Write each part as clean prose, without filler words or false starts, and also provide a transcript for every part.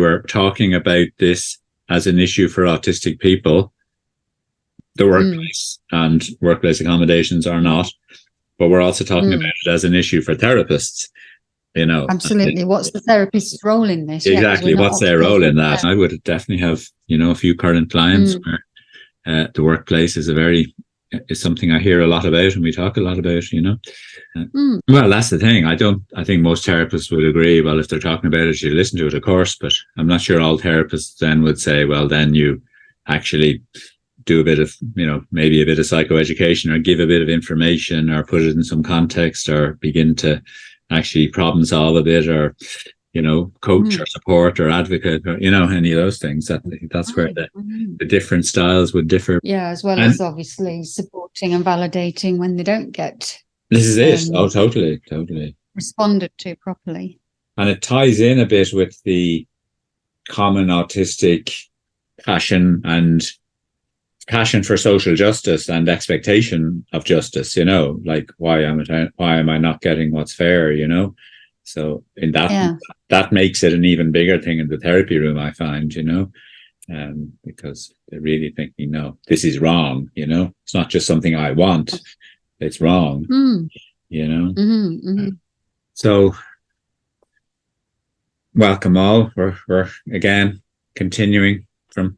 were talking about this as an issue for autistic people, the workplace and workplace accommodations are not, but we're also talking about it as an issue for therapists. Absolutely. What's the therapist's role in this? Exactly. What's their role in that? I would definitely have, a few current clients where the workplace is is something I hear a lot about and we talk a lot about, Well, that's the thing. I think most therapists would agree, well, if they're talking about it, you listen to it, of course, but I'm not sure all therapists then would say, well, then you actually do a bit of, maybe a bit of psychoeducation or give a bit of information or put it in some context or begin to actually problem solve a bit or, coach or support or advocate or, any of those things. That's where the different styles would differ. Yeah, as well as obviously supporting and validating when they don't get. This is it. Oh, totally. Responded to properly. And it ties in a bit with the common autistic passion for social justice and expectation of justice, like why am I not getting what's fair, So in that makes it an even bigger thing in the therapy room, I find, because they're really thinking, no, this is wrong, it's not just something I want, it's wrong, So welcome all. We're again continuing from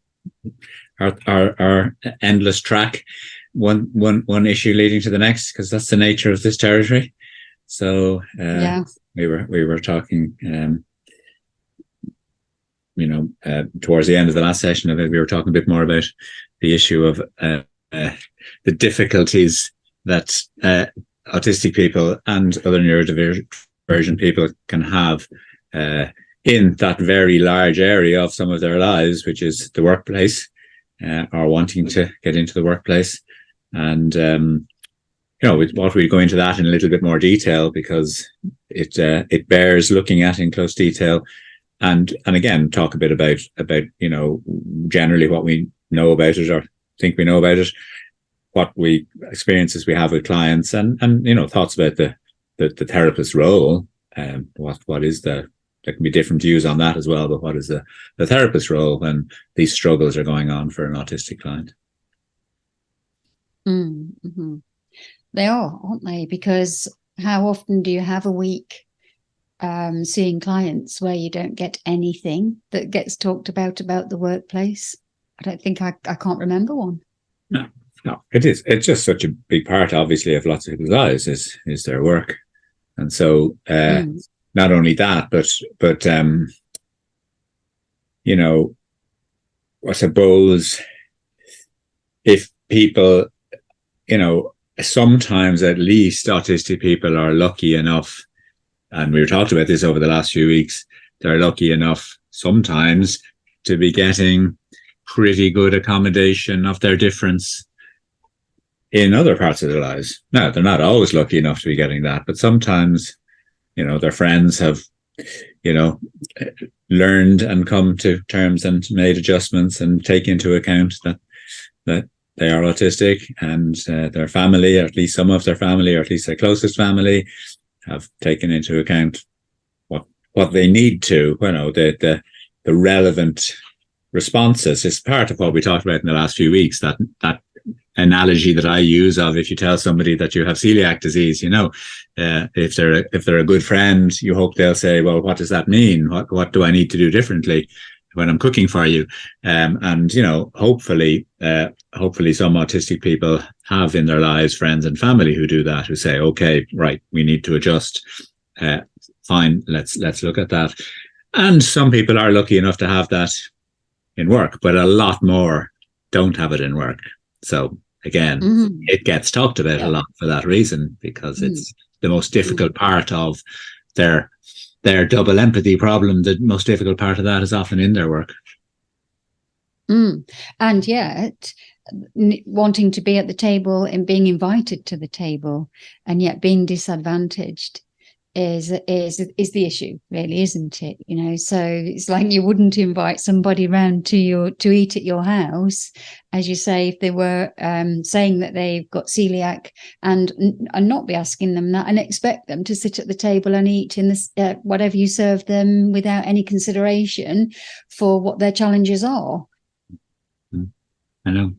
our endless track, one issue leading to the next, because that's the nature of this territory. So we were talking, towards the end of the last session of it, we were talking a bit more about the issue of the difficulties that autistic people and other neurodivergent people can have in that very large area of some of their lives, which is the workplace, or wanting to get into the workplace. And what we go into that in a little bit more detail, because it bears looking at in close detail, and again talk a bit about generally what we know about it or think we know about it, what experiences we have with clients, and thoughts about the therapist's role. What is there can be different views on that as well, but what is the therapist's role when these struggles are going on for an autistic client? Mm-hmm. They are, aren't they? Because how often do you have a week seeing clients where you don't get anything that gets talked about the workplace? I don't think I can't remember one. No, it is. It's just such a big part, obviously, of lots of people's lives is their work, and so not only that, but I suppose if people, sometimes at least autistic people are lucky enough, and we were talking about this over the last few weeks, they're lucky enough sometimes to be getting pretty good accommodation of their difference in other parts of their lives. Now, they're not always lucky enough to be getting that, but sometimes, their friends have, learned and come to terms and made adjustments and take into account that they are autistic, and their family, or at least some of their family, or at least their closest family, have taken into account what they need to, the relevant responses. Is part of what we talked about in the last few weeks, that analogy that I use of, if you tell somebody that you have celiac disease, if they're a good friend, you hope they'll say, well, what does that mean? What do I need to do differently when I'm cooking for you? And hopefully some autistic people have in their lives friends and family who do that, who say, okay, right, we need to adjust. Fine, let's look at that. And some people are lucky enough to have that in work, but a lot more don't have it in work. So again, it gets talked about a lot for that reason, because it's the most difficult part of their double empathy problem. The most difficult part of that is often in their work. And yet wanting to be at the table and being invited to the table, and yet being disadvantaged is the issue, really, isn't it? So it's like you wouldn't invite somebody round to eat at your house, as you say, if they were saying that they've got celiac, and not be asking them that and expect them to sit at the table and eat in this whatever you serve them without any consideration for what their challenges are. I know.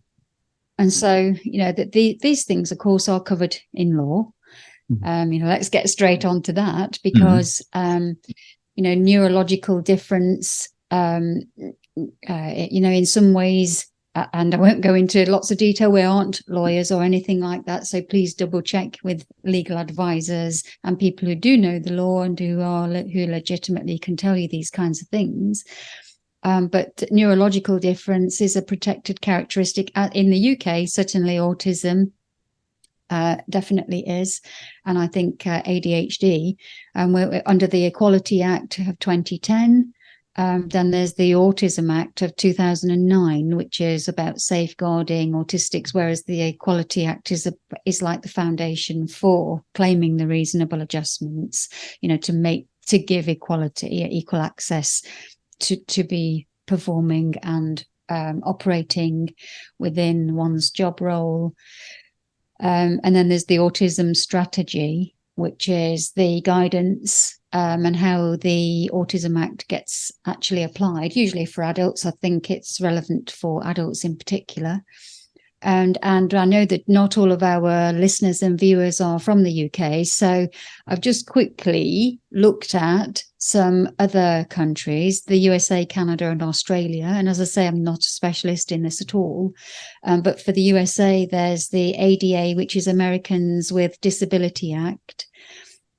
And so, that these things, of course, are covered in law. Let's get straight on to that, because neurological difference, in some ways, and I won't go into lots of detail, we aren't lawyers or anything like that, so please double check with legal advisors and people who do know the law and who legitimately can tell you these kinds of things. But neurological difference is a protected characteristic in the UK. Certainly autism definitely is, and I think ADHD, we're under the Equality Act of 2010. Then there's the Autism Act of 2009, which is about safeguarding autistics, whereas the Equality Act is like the foundation for claiming the reasonable adjustments, to give equality, equal access to be performing and operating within one's job role. And then there's the autism strategy, which is the guidance and how the Autism Act gets actually applied, usually for adults. I think it's relevant for adults in particular. And I know that not all of our listeners and viewers are from the UK, so I've just quickly looked at some other countries, the USA, Canada and Australia. And as I say, I'm not a specialist in this at all. But for the USA, there's the ADA, which is Americans with Disability Act.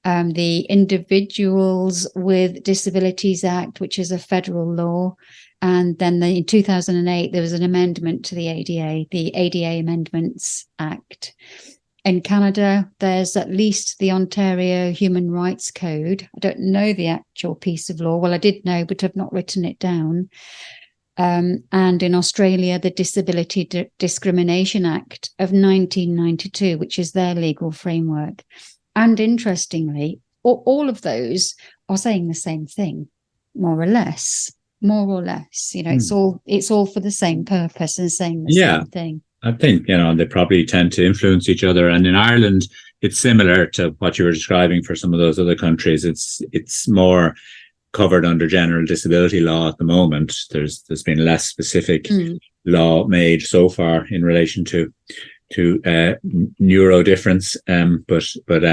The Individuals with Disabilities Act, which is a federal law. And then in 2008, there was an amendment to the ADA Amendments Act. In Canada, there's at least the Ontario Human Rights Code. I don't know the actual piece of law. Well, I did know, but I've not written it down. And in Australia, the Disability Discrimination Act of 1992, which is their legal framework. And interestingly, all of those are saying the same thing, more or less. It's all for the same purpose and saying the same thing. I think, they probably tend to influence each other. And in Ireland, it's similar to what you were describing for some of those other countries. It's more covered under general disability law at the moment. There's been less specific law made so far in relation to neurodifference, but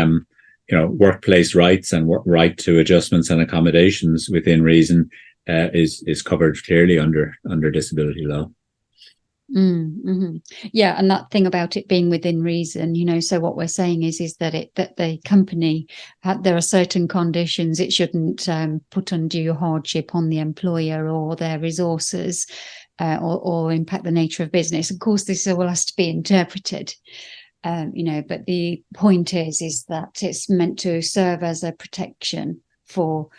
workplace rights and right to adjustments and accommodations within reason is covered clearly under disability law. Yeah, and that thing about it being within reason, so what we're saying is that the company there are certain conditions it shouldn't put undue hardship on the employer or their resources, or impact the nature of business. Of course, this all has to be interpreted, but the point is that it's meant to serve as a protection for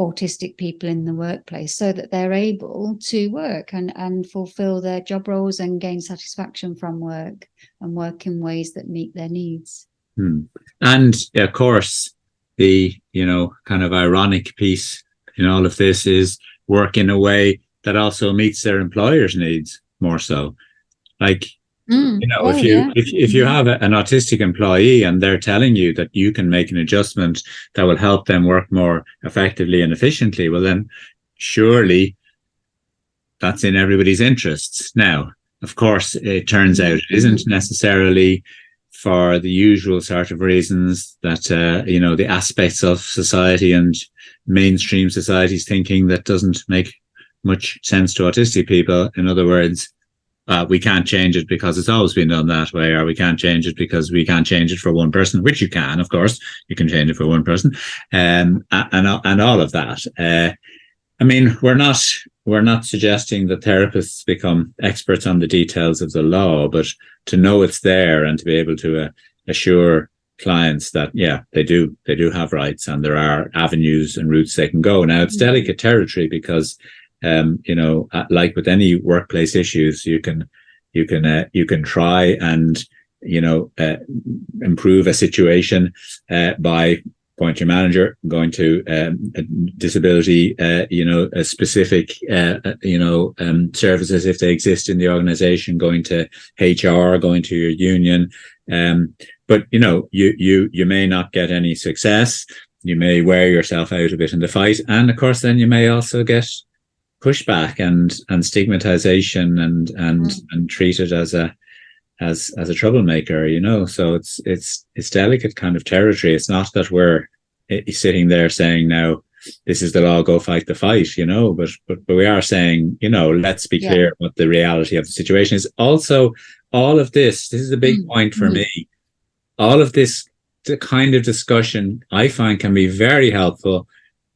autistic people in the workplace so that they're able to work and fulfill their job roles and gain satisfaction from work and work in ways that meet their needs. And of course, the, kind of ironic piece in all of this is work in a way that also meets their employer's needs more so. Like, if you have an autistic employee and they're telling you that you can make an adjustment that will help them work more effectively and efficiently, well, then surely that's in everybody's interests. Now, of course, it turns out it isn't necessarily for the usual sort of reasons that, the aspects of society and mainstream society's thinking that doesn't make much sense to autistic people. In other words, we can't change it because it's always been done that way, or we can't change it because we can't change it for one person, which you can, of course, you can change it for one person, and all of that. We're not suggesting that therapists become experts on the details of the law, but to know it's there and to be able to assure clients that, they do have rights and there are avenues and routes they can go. Now, it's delicate territory because like with any workplace issues, you can try and improve a situation by going to your manager, going to a disability, a specific, services if they exist in the organization, going to HR, going to your union. But you may not get any success. You may wear yourself out a bit in the fight, and of course, then you may also get pushback and stigmatization and treated as a troublemaker, So it's delicate kind of territory. It's not that we're sitting there saying, now this is the law, go fight the fight, but we are saying, let's be clear what the reality of the situation is. Also, all of this is a big point for me. All of this, the kind of discussion I find can be very helpful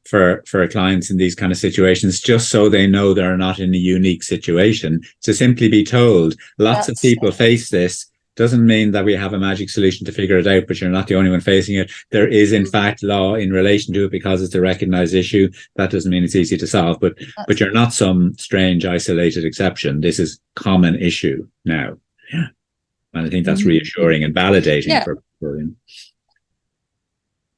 for clients in these kind of situations, just so they know they're not in a unique situation. To simply be told lots of people face this doesn't mean that we have a magic solution to figure it out, but you're not the only one facing it. There is in fact law in relation to it because it's a recognized issue. That doesn't mean it's easy to solve, but you're not some strange isolated exception. This is common issue now. Yeah. And I think that's reassuring and validating for people.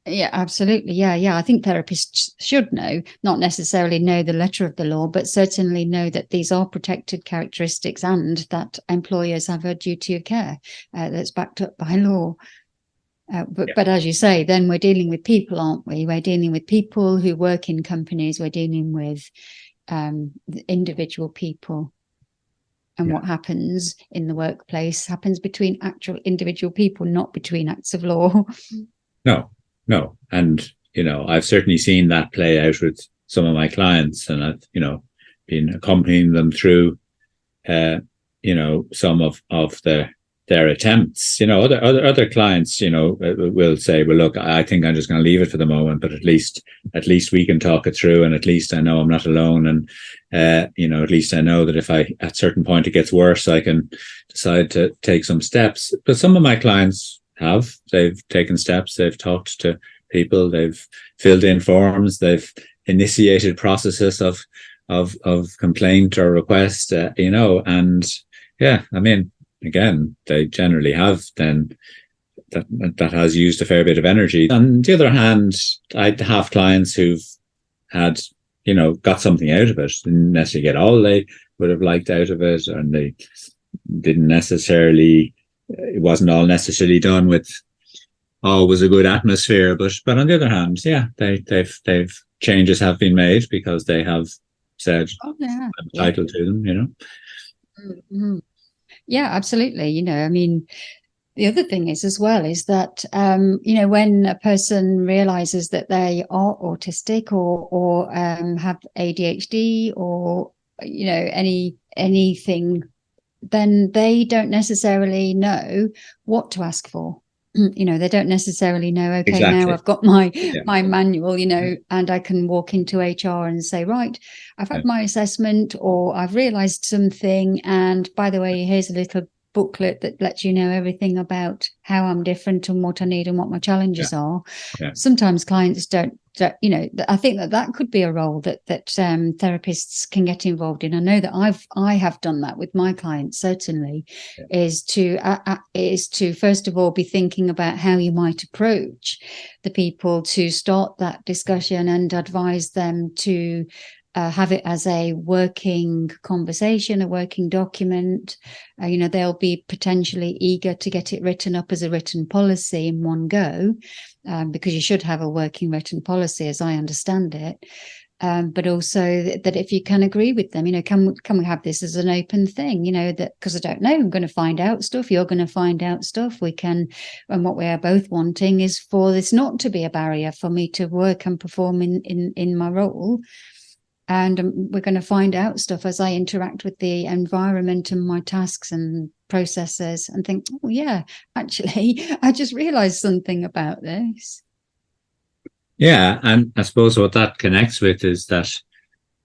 Yeah, absolutely. Yeah. I think therapists should know, not necessarily know the letter of the law, but certainly know that these are protected characteristics and that employers have a duty of care that's backed up by law. But as you say, then we're dealing with people, aren't we? We're dealing with people who work in companies. We're dealing with individual people. And what happens in the workplace happens between actual individual people, not between acts of law. No. And, I've certainly seen that play out with some of my clients, and I've, been accompanying them through, some of their attempts. Other clients, will say, well, look, I think I'm just going to leave it for the moment, but at least we can talk it through, and at least I know I'm not alone. And, at least I know that if at a certain point it gets worse, I can decide to take some steps. But some of my clients they've taken steps, they've talked to people, they've filled in forms, they've initiated processes of complaint or request, and again, they generally have then that has used a fair bit of energy. On the other hand, I have clients who've had, got something out of it, didn't necessarily get all they would have liked out of it, and they didn't necessarily, it wasn't all necessarily done with always a good atmosphere, but on the other hand, they've changes have been made because they have said I'm entitled to them, Mm-hmm. Yeah, absolutely. The other thing is as well is that when a person realizes that they are autistic or have ADHD or anything, then they don't necessarily know what to ask for. They don't necessarily know, okay, exactly. Now I've got my manual, and I can walk into HR and say, right, I've had my assessment, or I've realized something, and by the way, here's a little booklet that lets you know everything about how I'm different and what I need and what my challenges are. Sometimes clients don't, I think that could be a role that therapists can get involved in. I know that I have done that with my clients, certainly, is to first of all be thinking about how you might approach the people to start that discussion and advise them to have it as a working conversation, a working document. They'll be potentially eager to get it written up as a written policy in one go, because you should have a working written policy, as I understand it. But also that if you can agree with them, can we have this as an open thing, that because I don't know, I'm going to find out stuff, you're going to find out stuff, we can, and what we are both wanting is for this not to be a barrier for me to work and perform in my role. And we're going to find out stuff as I interact with the environment and my tasks and processes and think, oh, yeah, actually, I just realized something about this. Yeah. And I suppose what that connects with is that,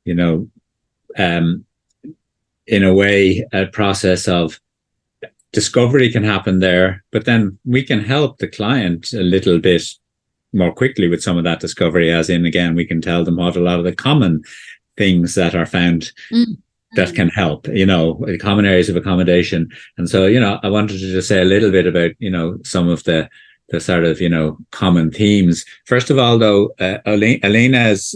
in a way, a process of discovery can happen there, but then we can help the client a little bit more quickly with some of that discovery, as in, again, we can tell them what a lot of the common things that are found that can help, common areas of accommodation. And so, I wanted to just say a little bit about, some of the the sort of, common themes. First of all, though, Elena has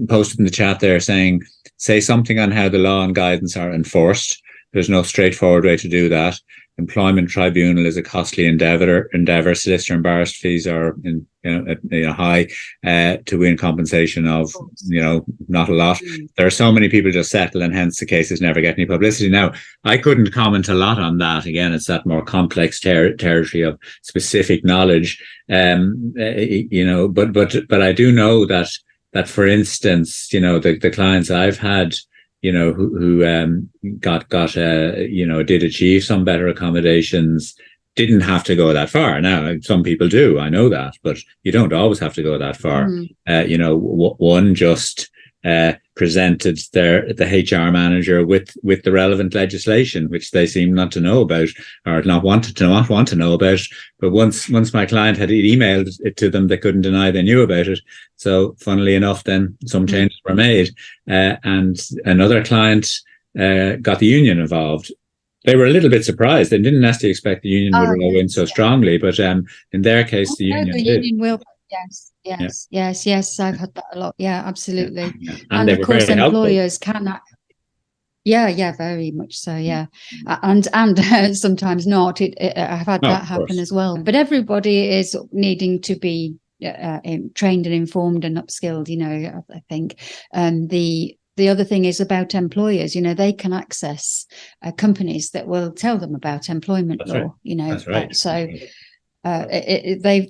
posted in the chat there saying, say something on how the law and guidance are enforced. There's no straightforward way to do that. Employment tribunal is a costly endeavour. Solicitor and barrister fees are high to win compensation of not a lot. There are so many people just settle, and hence the cases never get any publicity. Now, I couldn't comment a lot on that. Again, it's that more complex territory of specific knowledge. But I do know that for instance, the clients I've had, who did achieve some better accommodations, didn't have to go that far. Now, some people do, I know that, but you don't always have to go that far. One just presented the HR manager with the relevant legislation, which they seem not to know about, or not want to know about. But once my client had emailed it to them, they couldn't deny they knew about it. So funnily enough, then some changes were made, and another client got the union involved. They were a little bit surprised. They didn't necessarily expect the union would roll in so strongly, but in their case, the union will. Yes. I've had that a lot. Yeah, absolutely. Yeah. And of course, employers can. Yeah, very much so. Yeah, and sometimes not. I've had that happen as well. But everybody is needing to be trained and informed and upskilled. I think. The other thing is about employers. They can access companies that will tell them about employment law. Right. That's right. So. They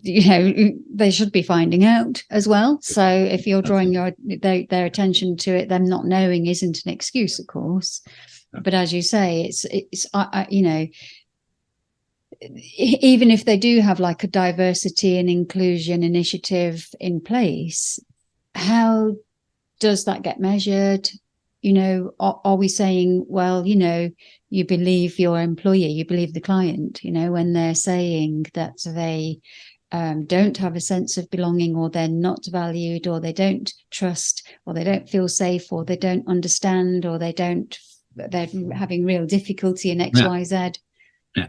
should be finding out as well. So if you're drawing their attention to it, them not knowing isn't an excuse, of course. But as you say, it's even if they do have like a diversity and inclusion initiative in place, how does that get measured? Are we saying, well, you believe your employer, you believe the client, when they're saying that they don't have a sense of belonging, or they're not valued, or they don't trust, or they don't feel safe, or they don't understand, or they're having real difficulty in X, Y, Z. Yeah.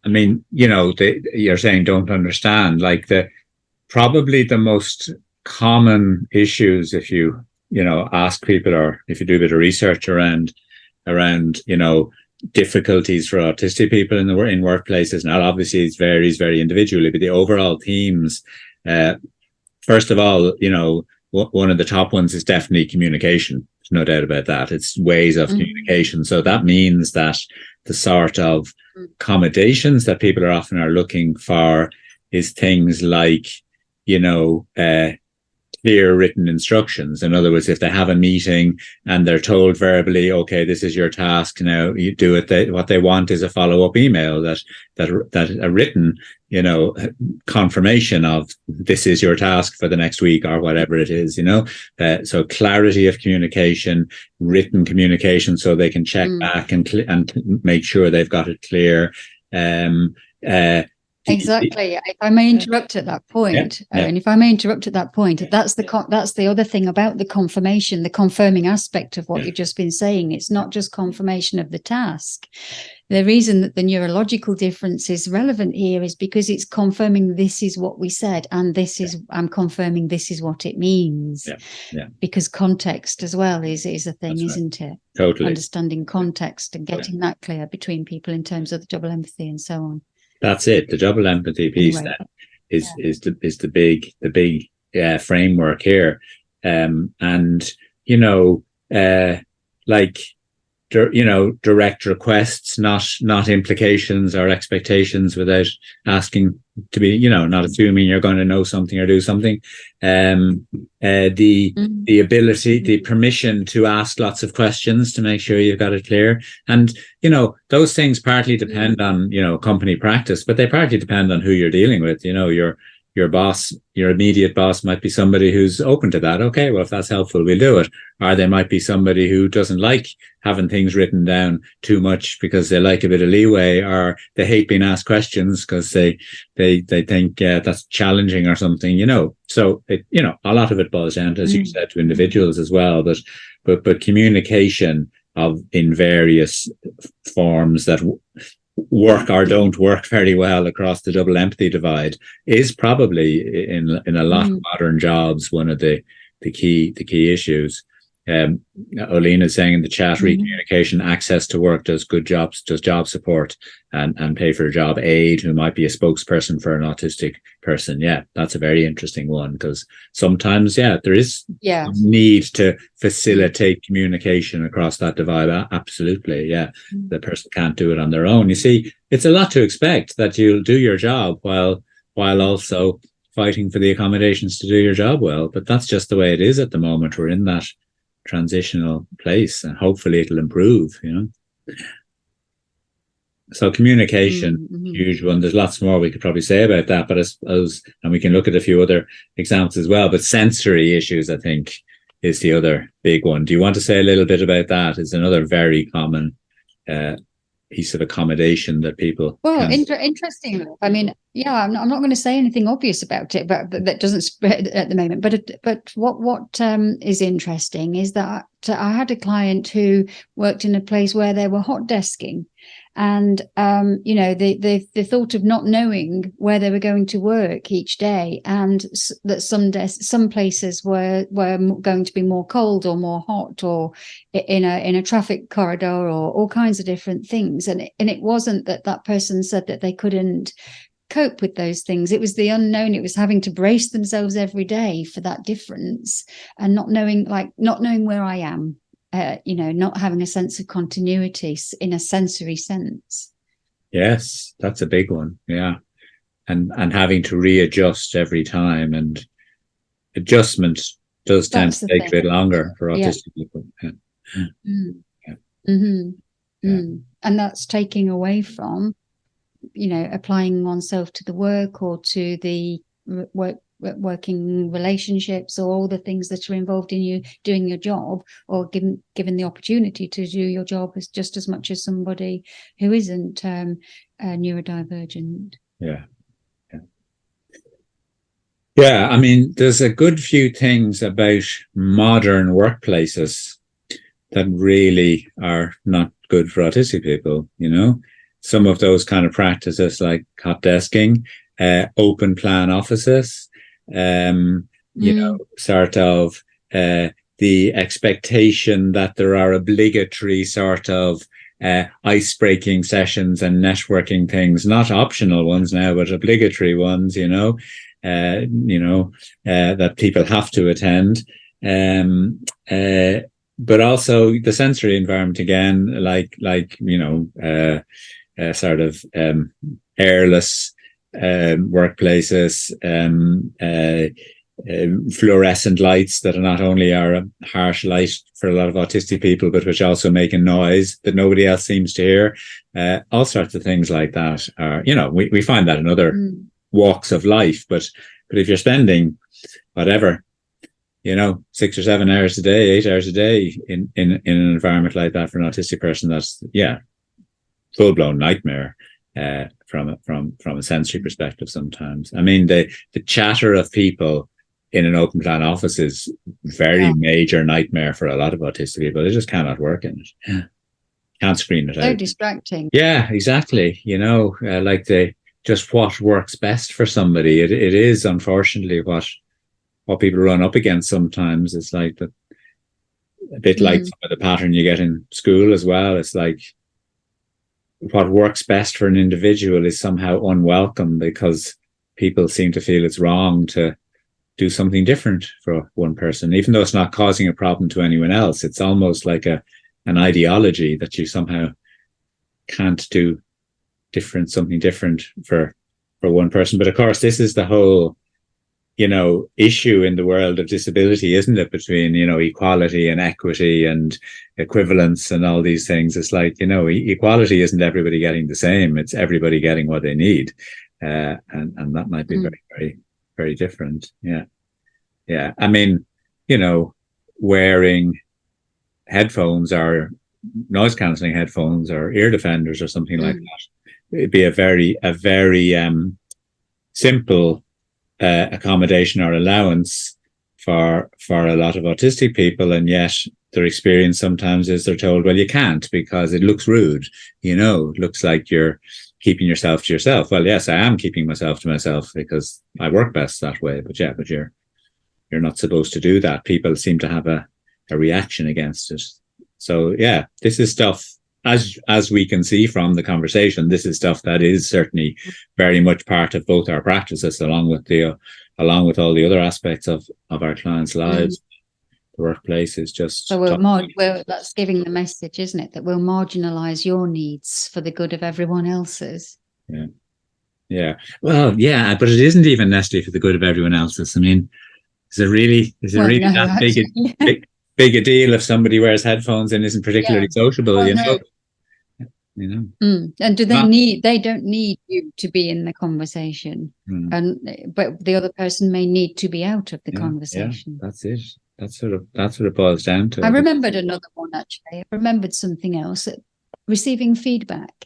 I mean, you're saying don't understand, like probably the most common issues, if you ask people, or if you do a bit of research around difficulties for autistic people in workplaces. Now, obviously, it varies very individually, but the overall themes, first of all, one of the top ones is definitely communication. There's no doubt about that. It's ways of communication. So that means that the sort of accommodations that people are looking for is things like, clear written instructions. In other words, if they have a meeting and they're told verbally, okay, this is your task, now you do it. What they want is a follow-up email that a written, confirmation of this is your task for the next week, or whatever it is, so clarity of communication, written communication, so they can check back and make sure they've got it clear. Exactly. If I may interrupt at that point, and if I may interrupt at that point, that's the other thing about the confirmation, the confirming aspect of what you've just been saying. It's not just confirmation of the task. The reason that the neurological difference is relevant here is because it's confirming this is what we said, and I'm confirming this is what it means. Yeah. Because context as well is a thing, that's isn't it? Totally. Understanding context and getting that clear between people in terms of the double empathy and so on. That's it. The double empathy piece then is the big framework here, direct requests, not implications or expectations, without asking to be, not assuming you're going to know something or do something. The ability, the permission to ask lots of questions to make sure you've got it clear. And, those things partly depend on, company practice, but they partly depend on who you're dealing with. Your boss, your immediate boss might be somebody who's open to that. Okay, well, if that's helpful, we'll do it. Or they might be somebody who doesn't like having things written down too much because they like a bit of leeway, or they hate being asked questions because they think that's challenging or something, So, a lot of it boils down to, as you said, to individuals as well. But communication in various forms that work or don't work very well across the double empathy divide is probably in a lot of modern jobs one of the key issues. Oline is saying in the chat, communication, access to work, does job support and pay for a job aid, who might be a spokesperson for an autistic person. Yeah, that's a very interesting one, because sometimes, there is need to facilitate communication across that divide. Absolutely, yeah. The person can't do it on their own. You see, it's a lot to expect that you'll do your job while also fighting for the accommodations to do your job well. But that's just the way it is at the moment. We're in that transitional place, and hopefully it'll improve, So communication, huge one. There's lots more we could probably say about that, but I suppose, and we can look at a few other examples as well, but sensory issues, I think, is the other big one. Do you want to say a little bit about that? It's another very common piece of accommodation that people interesting. I mean, I'm not going to say anything obvious about it, but that doesn't spread at the moment. But what is interesting is that I had a client who worked in a place where they were hot desking, and the thought of not knowing where they were going to work each day, and that some places were going to be more cold or more hot, or in a traffic corridor, or all kinds of different things. And it wasn't that person said that they couldn't cope with those things. It was the unknown. It was having to brace themselves every day for that difference, and not knowing where I am. Not having a sense of continuity in a sensory sense. Yes, that's a big one. Yeah. And having to readjust every time, and adjustment does tend to take a bit longer for autistic people. And that's taking away from, applying oneself to the work, or to the working relationships, or all the things that are involved in you doing your job, or given the opportunity to do your job just as much as somebody who isn't neurodivergent. I mean, there's a good few things about modern workplaces that really are not good for autistic people. Some of those kind of practices, like hot desking, open plan offices, sort of the expectation that there are obligatory sort of ice-breaking sessions and networking things, not optional ones now, but obligatory ones, that people have to attend. But also the sensory environment again, sort of airless workplaces, fluorescent lights that are not only are a harsh light for a lot of autistic people, but which also make a noise that nobody else seems to hear. All sorts of things like that are, we find that in other walks of life, but if you're spending whatever, 6 or 7 hours a day, 8 hours a day in an environment like that for an autistic person, that's full-blown nightmare. From a sensory perspective sometimes. I mean, the chatter of people in an open plan office is very major nightmare for a lot of autistic people. They just cannot work in it. Can't screen it out. So distracting. Yeah, exactly. Just what works best for somebody. It is unfortunately what people run up against sometimes. It's like a bit like some of the pattern you get in school as well. It's like, what works best for an individual is somehow unwelcome, because people seem to feel it's wrong to do something different for one person, even though it's not causing a problem to anyone else. It's almost like an ideology that you somehow can't do something different for one person. But of course, this is the whole issue in the world of disability, isn't it? Between, equality and equity and equivalence and all these things. It's like, equality isn't everybody getting the same. It's everybody getting what they need. And that might be very, very, very different. Yeah. Yeah. I mean, wearing headphones or noise cancelling headphones or ear defenders or something like that. It'd be a very simple accommodation or allowance for a lot of autistic people, and yet their experience sometimes is they're told, well, you can't because it looks rude, it looks like you're keeping yourself to yourself. Well, yes, I am keeping myself to myself because I work best that way, but you're not supposed to do that. People seem to have a reaction against it. So yeah, this is stuff, as we can see from the conversation, this is stuff that is certainly very much part of both our practices, along with all the other aspects of our clients' lives. The workplace is just... So that's giving the message, isn't it, that we'll marginalise your needs for the good of everyone else's. Yeah. Well, yeah, but it isn't even necessarily for the good of everyone else's. I mean, is it really that big a deal if somebody wears headphones and isn't particularly sociable? Well, And do they don't need you to be in the conversation, but the other person may need to be out of the conversation. That's it. That's what it boils down to. I remembered another one, actually. I remembered something else. Receiving feedback.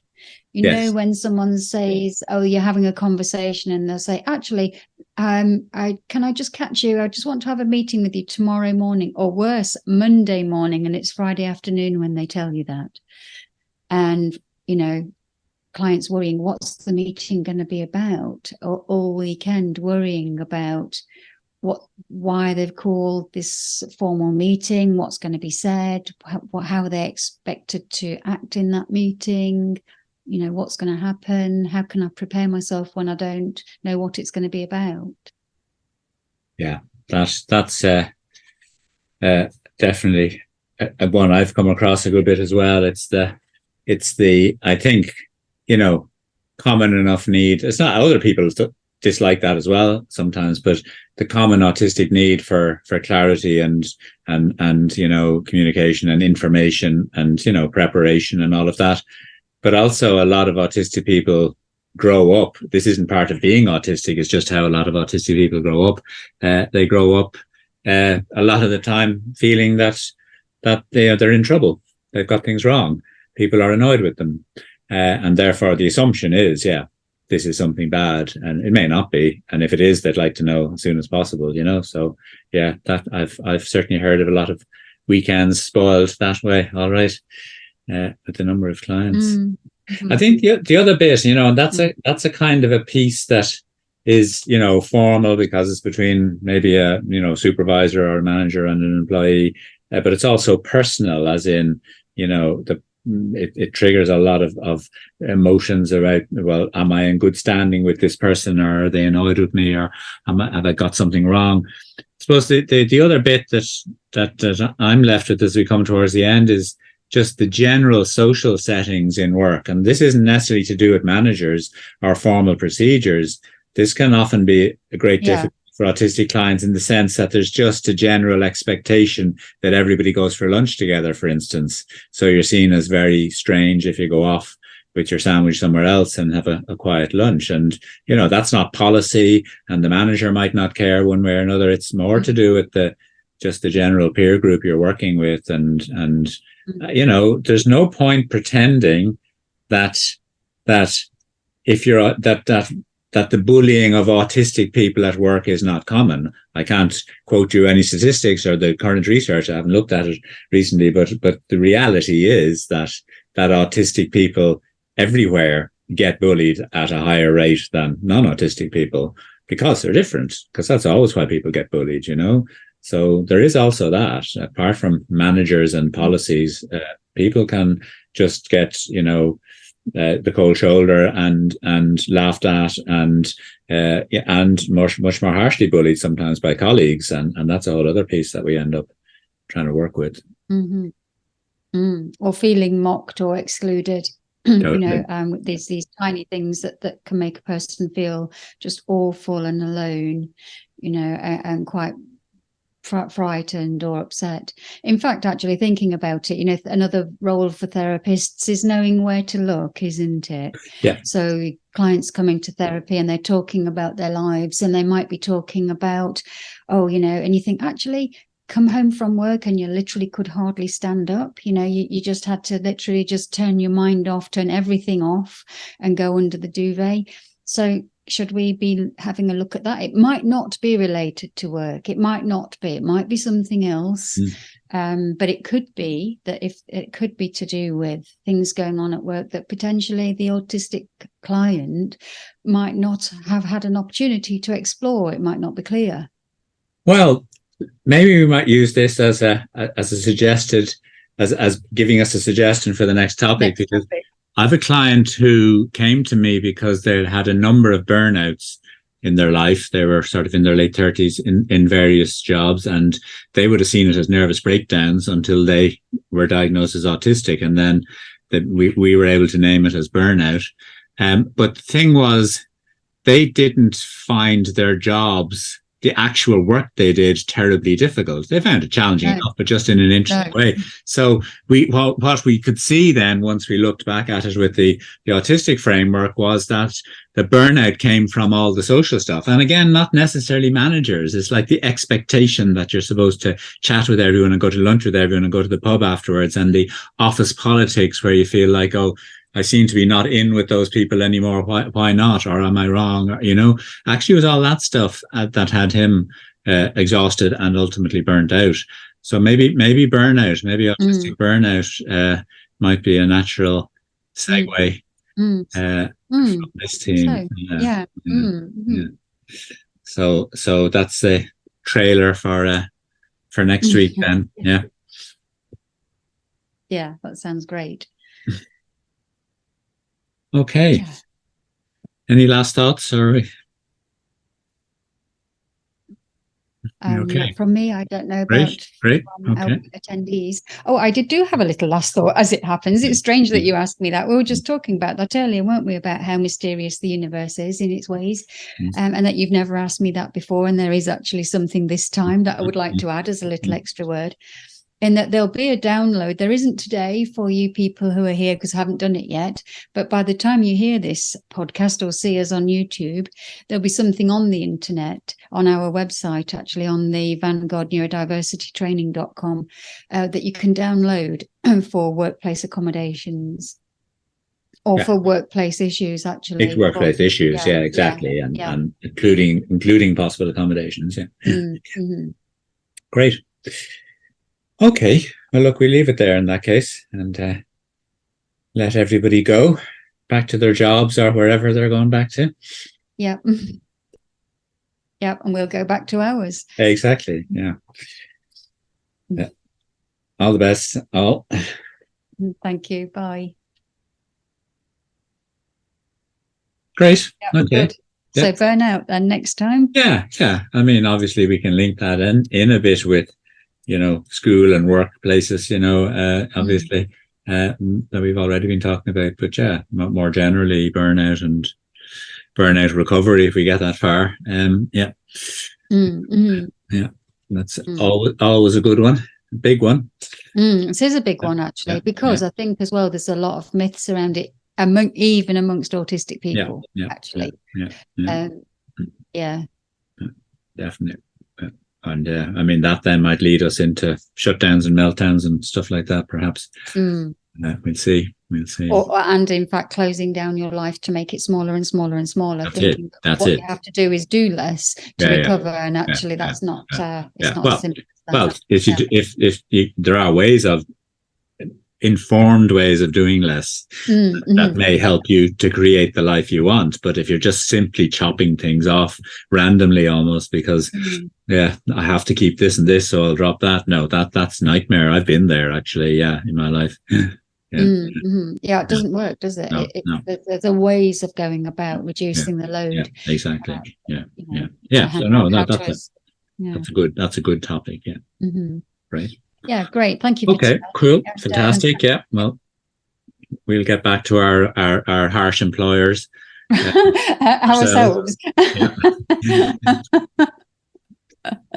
When someone says, oh, you're having a conversation, and they'll say, actually, can I just catch you? I just want to have a meeting with you tomorrow morning, or worse, Monday morning, and it's Friday afternoon when they tell you that. And, clients worrying, what's the meeting going to be about? Or all weekend worrying about why they've called this formal meeting, what's going to be said, how they're expected to act in that meeting, what's going to happen, how can I prepare myself when I don't know what it's going to be about. Yeah, that's definitely one I've come across a good bit as well. It's the I think, common enough need. It's not other people dislike that as well sometimes, but the common autistic need for clarity and communication and information and preparation and all of that. But also a lot of autistic people grow up. This isn't part of being autistic. It's just how a lot of autistic people grow up. They grow up a lot of the time feeling that they're in trouble. They've got things wrong. People are annoyed with them. And therefore the assumption is, this is something bad, and it may not be. And if it is, they'd like to know as soon as possible, So that I've certainly heard of a lot of weekends spoiled that way. All right. With the number of clients. Mm-hmm. I think the other bit, and that's a kind of a piece that is, formal because it's between maybe a, supervisor or a manager and an employee, but it's also personal, as in, it triggers a lot of emotions about, well, am I in good standing with this person, or are they annoyed with me, or have I got something wrong? I suppose the other bit that I'm left with as we come towards the end is just the general social settings in work. And this isn't necessarily to do with managers or formal procedures. This can often be a great difficulty for autistic clients, in the sense that there's just a general expectation that everybody goes for lunch together, for instance. So you're seen as very strange if you go off with your sandwich somewhere else and have a quiet lunch. And, that's not policy, and the manager might not care one way or another. It's more to do with the general peer group you're working with. And there's no point pretending that if you're that the bullying of autistic people at work is not common. I can't quote you any statistics or the current research. I haven't looked at it recently, but the reality is that autistic people everywhere get bullied at a higher rate than non-autistic people, because they're different, because that's always why people get bullied, So there is also that, apart from managers and policies, people can just get, the cold shoulder and laughed at and much more harshly bullied sometimes by colleagues, and that's a whole other piece that we end up trying to work with. Mm-hmm. Or feeling mocked or excluded. Totally. There's these tiny things that can make a person feel just awful and alone, and quite frightened or upset. In fact, actually thinking about it, another role for therapists is knowing where to look, isn't it? Yeah. So clients coming to therapy and they're talking about their lives, and they might be talking about, and you think, actually, come home from work and you literally could hardly stand up. You just had to literally just turn your mind off, turn everything off and go under the duvet. So should we be having a look at that? It might not be related to work. It might not be. It might be something else. But it could be that if it could be to do with things going on at work that potentially the autistic client might not have had an opportunity to explore. It might not be clear. Well, maybe we might use this as a suggested, as giving us a suggestion for the next topic, because I have a client who came to me because they had a number of burnouts in their life. They were sort of in their late 30s in various jobs, and they would have seen it as nervous breakdowns until they were diagnosed as autistic. And then we were able to name it as burnout. But the thing was, they didn't find their jobs, the actual work they did, terribly difficult. They found it challenging enough, but just in an interesting way. So what we could see then, once we looked back at it with the autistic framework, was that the burnout came from all the social stuff. And again, not necessarily managers. It's like the expectation that you're supposed to chat with everyone and go to lunch with everyone and go to the pub afterwards, and the office politics where you feel like, oh, I seem to be not in with those people anymore. Why not? Or am I wrong? Or, actually it was all that stuff that had him exhausted and ultimately burnt out. So maybe burnout, maybe autistic burnout might be a natural segue from this team. So, So that's the trailer for next week then. Yeah, that sounds great. Okay. Yeah. Any last thoughts? Or okay. From me, I don't know about okay. Our attendees. Oh, I do have a little last thought, as it happens. It's strange that you asked me that. We were just talking about that earlier, weren't we, about how mysterious the universe is in its ways, and that you've never asked me that before. And there is actually something this time that I would like to add as a little extra word. In that there'll be a download. There isn't today for you people who are here because I haven't done it yet. But by the time you hear this podcast or see us on YouTube, there'll be something on the internet, on our website, actually on the Vanguard neurodiversitytraining.com that you can download for workplace accommodations or for workplace issues, actually. It's workplace issues, exactly. And including possible accommodations, Great. Okay, well, look, we leave it there in that case, and let everybody go back to their jobs or wherever they're going back to. Yeah. Yeah, and we'll go back to ours. Exactly, yeah. All the best, all. Thank you, bye. Great, okay. Good. So burnout then next time? Yeah. I mean, obviously we can link that in a bit with school and workplaces, obviously, that we've already been talking about. But more generally, burnout and burnout recovery, if we get that far. That's always a good one, a big one. It is a big one, actually, because I think as well, there's a lot of myths around it, even amongst autistic people, actually. Definitely. And I mean, that then might lead us into shutdowns and meltdowns and stuff like that, perhaps. We'll see. And in fact, closing down your life to make it smaller and smaller and smaller. That's what it. You have to do is do less to recover. And actually, that's not, it's not simple as that. There are ways of informed ways of doing less that may help you to create the life you want. But if you're just simply chopping things off randomly almost because I have to keep this and this, so I'll drop that. No, that's nightmare. I've been there actually, in my life. It doesn't work, does it? No. There's a ways of going about reducing the load. Exactly. So no, that's a good topic. Right. Yeah, great. Thank you. Okay, cool. Fantastic. Well, we'll get back to our harsh employers. Ourselves.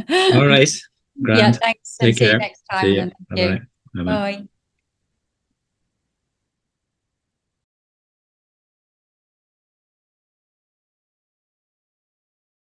All right. Grand. Thanks. Take care. See you next time. See you. Bye-bye. Bye.